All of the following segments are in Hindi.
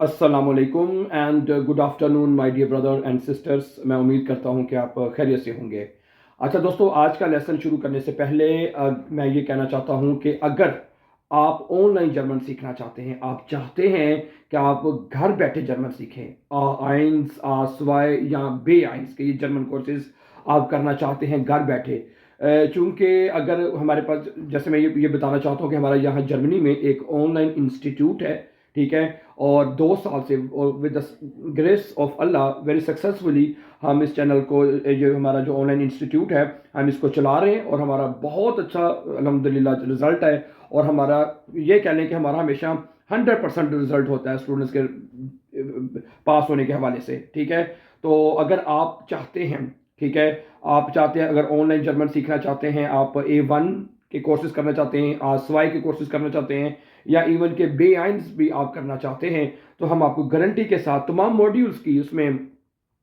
अस्सलामुअलैकुम and good afternoon my dear brother and sisters. मैं उम्मीद करता हूं कि आप खैरियत से होंगे। अच्छा दोस्तों, आज का लेसन शुरू करने से पहले मैं ये कहना चाहता हूं कि अगर आप ऑनलाइन जर्मन सीखना चाहते हैं, आप चाहते हैं कि आप घर बैठे जर्मन सीखें, आइंस आ स्वाय या बे आइंस के ये जर्मन कोर्सेज आप करना चाहते हैं घर बैठे। चूँकि अगर हमारे पास, जैसे मैं ये बताना चाहता हूँ कि हमारा यहाँ जर्मनी में एक ऑनलाइन इंस्टीट्यूट है, ठीक है। और 2 साल से with the grace of Allah very successfully हम इस चैनल को, जो हमारा जो ऑनलाइन इंस्टीट्यूट है, हम इसको चला रहे हैं और हमारा बहुत अच्छा अल्हम्दुलिल्लाह रिजल्ट है। और हमारा ये कह लें कि हमारा हमेशा 100% रिजल्ट होता है स्टूडेंट्स के पास होने के हवाले से, ठीक है। तो अगर आप चाहते हैं, ठीक है, आप चाहते हैं अगर ऑनलाइन जर्मन सीखना चाहते हैं, आप A1 के कोर्सेज करना चाहते हैं, आसवाई के कोर्सेज करना चाहते हैं, या इवन के बे आइंस भी आप करना चाहते हैं, तो हम आपको गारंटी के साथ तमाम मॉड्यूल्स की, उसमें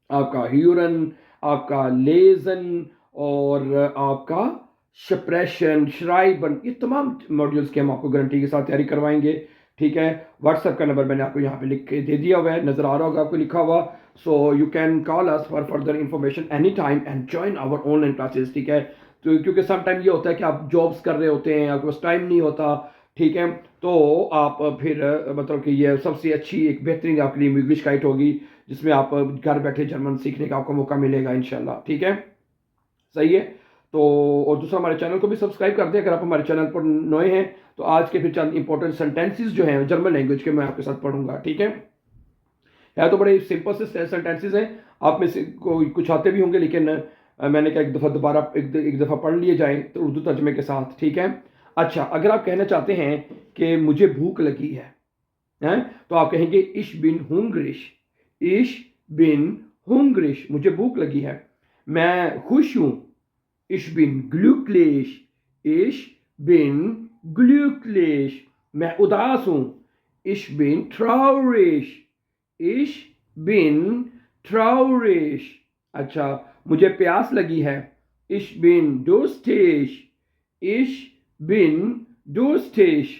आपका ह्यूरन, आपका लेजन और आपका शप्रेशन श्राइबन, ये तमाम मॉड्यूल्स की हम आपको गारंटी के साथ तैयारी करवाएंगे, ठीक है। व्हाट्सएप का नंबर मैंने आपको यहाँ पे लिख के दे दिया हुआ है, नज़र आ रहा होगा आपको लिखा हुआ। So you can call us for further information any time and join our online classes, ठीक है। तो क्योंकि सम टाइम ये होता है कि आप जॉब्स कर रहे होते हैं, आपके पास टाइम नहीं होता, ठीक है। तो आप फिर मतलब कि ये सबसे अच्छी एक बेहतरीन आपके लिए इंग्लिश गाइड होगी, जिसमें आप घर बैठे जर्मन सीखने का आपको मौका मिलेगा इंशाल्लाह, ठीक है। सही है। तो और दूसरा, हमारे चैनल को भी सब्सक्राइब कर दें अगर आप हमारे चैनल पर नए हैं। तो आज के फिर चंद इंपॉर्टेंट सेंटेंसेस जो हैं जर्मन लैंग्वेज के, मैं आपके साथ पढ़ूंगा, ठीक है। तो बड़े सिंपल से सेंटेंसेस हैं, आप में से कोई कुछ आते भी होंगे, लेकिन मैंने कहा एक दफ़ा दोबारा एक दफ़ा पढ़ लिए जाए तो उर्दू तर्जमे के साथ, ठीक है। अच्छा, अगर आप कहना चाहते हैं कि मुझे भूख लगी है, हैं, तो आप कहेंगे इश बिन हुंग्रिश। इश बिन हुंग्रिश, मुझे भूख लगी है। मैं खुश हूं। इश बिन ग्लूक्लिश। इश बिन ग्लूक्लिश। मैं उदास हूं। इश बिन ट्राउरिश। इश बिन ट्राउरिश। अच्छा, मुझे प्यास लगी है। इश बिन दुस्टिश। इश बिन दुस्टिश।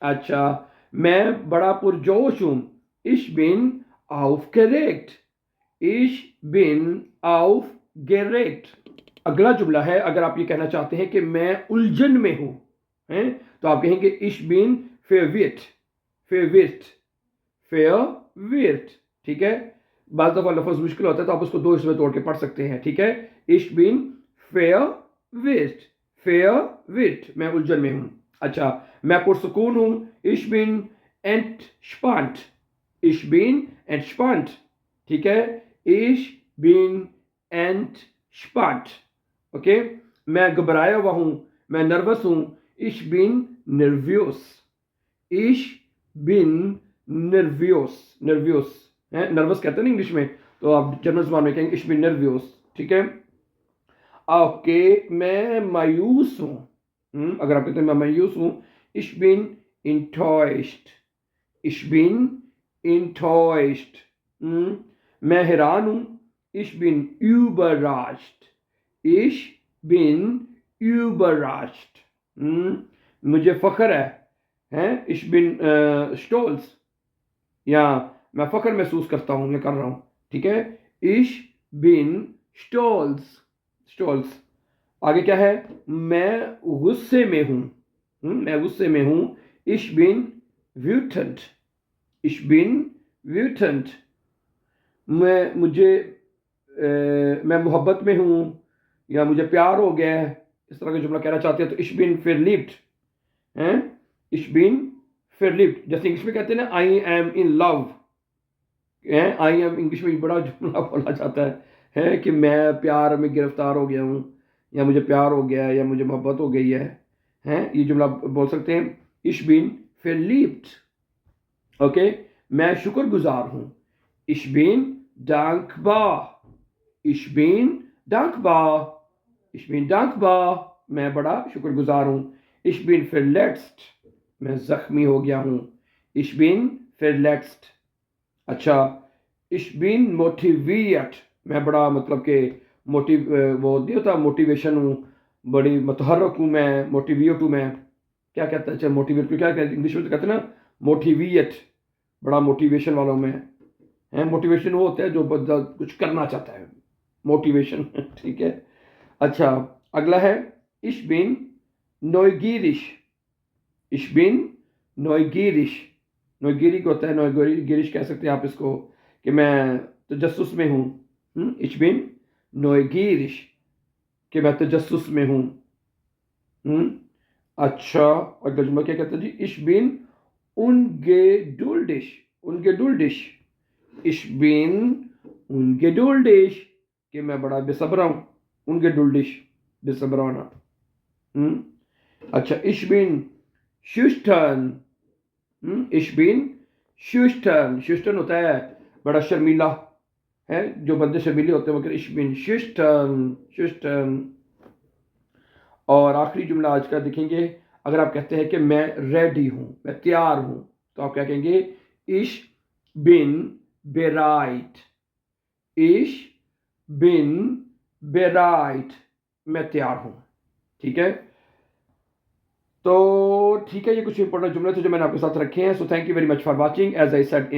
अच्छा, मैं बड़ा पुरजोश हूं। इश बिन aufgeregt। इश बिन aufgeregt। अगला जुमला है, अगर आप ये कहना चाहते हैं कि मैं उलझन में हूं, हैं, तो आप कहेंगे इश बिन फेविट। फेविट। फेविट, ठीक है। बाज़ दफ़ा लफ्ज़ मुश्किल होता है तो आप उसको दो हिस्से में तोड़ के पढ़ सकते हैं, ठीक है। इश बिन फेविट। फेविट, मैं उलझन में हूं। अच्छा, मैं पुरसुकून हूं। इश बिन entspannt। इश बिन entspannt, ठीक है। इश बिन entspannt, ओके। मैं घबराया हुआ हूं। मैं नर्वस हूं। इश बिन nervös। इश बिन nervös। nervös है, नर्वस कहते हैं ना इंग्लिश में, तो आप जर्मन ज़बान में कहेंगे इश बिन nervös, ठीक है। ओके, मैं मायूस हूं। अगर आप कहते हैं मैं मायूस हूं, इश बिन enttäuscht। इश बिन enttäuscht। मैं हैरान हूं। इश बिन überrascht। इश बिन überrascht। मुझे फख्र है, हैं, इश बिन स्टोल्स, या मैं फख्र महसूस करता हूं, मैं कर रहा हूं, ठीक है। इश बिन स्टोल्स। स्टोल्स। आगे क्या है, मैं गुस्से में हूं। मैं गुस्से में हूं। इश बिन wütend। इश बिन wütend। मैं मोहब्बत में हूँ, या मुझे प्यार हो गया है, इस तरह का जुमला कहना चाहते हैं तो इश बिन verliebt हैं। इश बिन verliebt, जैसे इंग्लिश में कहते हैं ना I am in love, I am English में बड़ा जुमला बोला जाता है कि मैं प्यार में गिरफ्तार हो गया हूँ, या मुझे प्यार हो गया है, या मुझे मोहब्बत हो गई है, हैं, ये जुमला बोल सकते हैं इश बिन verliebt, ओके। मैं शुक्रगुजार हूँ। इश बिन dankbar। इश बिन dankbar। इश बिन dankbar, मैं बड़ा शुक्रगुजार हूँ। इश बिन verletzt, मैं जख्मी हो गया हूँ। इश बिन verletzt। अच्छा, इश बिन motiviert, मैं बड़ा मतलब के वो नहीं होता मोटिवेशन हूँ, बड़ी मतहरक हूँ मैं, मोटिवेट हूँ मैं, क्या कहता है, अच्छा मोटिवेट को क्या कहते हैं इंग्लिश में, तो कहते हैं ना मोटिवेट, बड़ा मोटिवेशन वालों में है। मोटिवेशन वो होता है जो बंदा कुछ करना चाहता है, मोटिवेशन। ठीक है। अच्छा, अगला है इश बिन नोइगिरिश। इश बिन नोइगिरिश। नोइगिरी होता है, नोइगिरिश कह सकते हैं आप इसको, कि मैं तजस्सुस में हूँ। इश बिन नोइगिरिश, कि मैं तजस्सुस में हूँ। अच्छा, और तर्जुमा क्या कहता है जी? इश बिन उनगेडुल्डिश। उनगेडुल्डिश, इश बिन उनगेडुल्डिश, कि मैं बड़ा बेसब्रा हूँ। उनगेडुल्डिश, बेसब्रा होना। अच्छा, इश बिन शुस्टन। इश बिन शुस्टन। शुस्टन होता है बड़ा शर्मीला, है जो बंदे शर्मीले होते हैं, मगर इश बिन शुस्टन, शुस्टन। और आखिरी जुमला आज का देखेंगे, अगर आप कहते हैं कि मैं रेडी हूं, मैं तैयार हूं, तो आप क्या कहेंगे? इश बिन बेराइट। इश बिन बेराइट, मैं तैयार हूं। ठीक है। तो ठीक है, ये कुछ इंपॉर्टेंट जुमले थे जो मैंने आपके साथ रखे हैं। So thank you very much for watching. As I said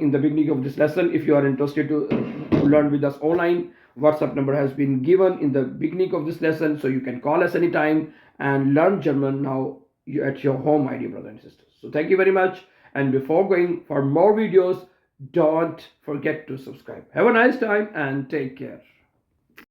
in the beginning of this lesson, if you are interested to learn with us online, WhatsApp number has been given in the beginning of this lesson, so you can call us anytime and learn German now at your home, my dear brothers and sisters. So thank you very much, and before going for more videos, don't forget to subscribe. Have a nice time and take care.